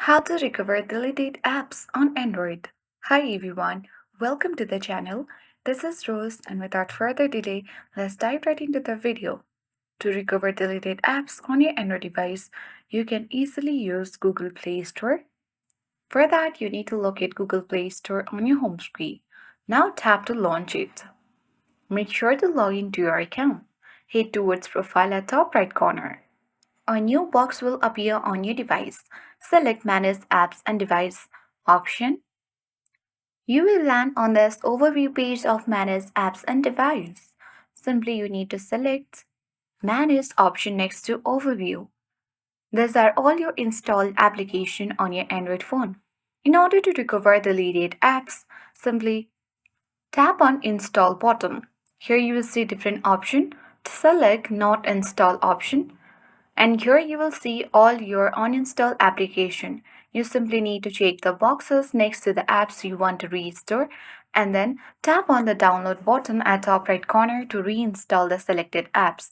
How to recover deleted apps on Android. Hi everyone, welcome to the channel. This is Rose, and without further delay, let's dive right into the video. To recover deleted apps on your Android device, you can easily use Google Play Store. For that, you need to locate Google Play Store on your home screen. Now tap to launch it. Make sure to log into your account. Head towards Profile at top right corner. A new box will appear on your device. Select Manage Apps and Device option. You will land on this overview page of Manage Apps and Device. Simply you need to select Manage option next to Overview. These are all your installed application on your Android phone. In order to recover deleted apps, simply tap on Install button. Here you will see different option. Select Not Install option. And here you will see all your uninstalled application. You simply need to check the boxes next to the apps you want to restore and then tap on the download button at top right corner to reinstall the selected apps.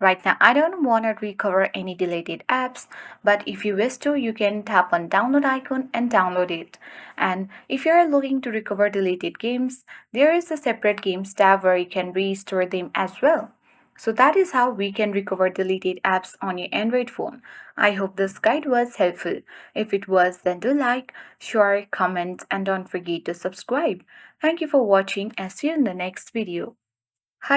Right now I don't want to recover any deleted apps, but if you wish to, you can tap on download icon and download it. And if you are looking to recover deleted games, there is a separate games tab where you can restore them as well. So that is how we can recover deleted apps on your Android phone. I hope this guide was helpful. If it was, then do like, share, comment, and don't forget to subscribe. Thank you for watching and see you in the next video. Hi.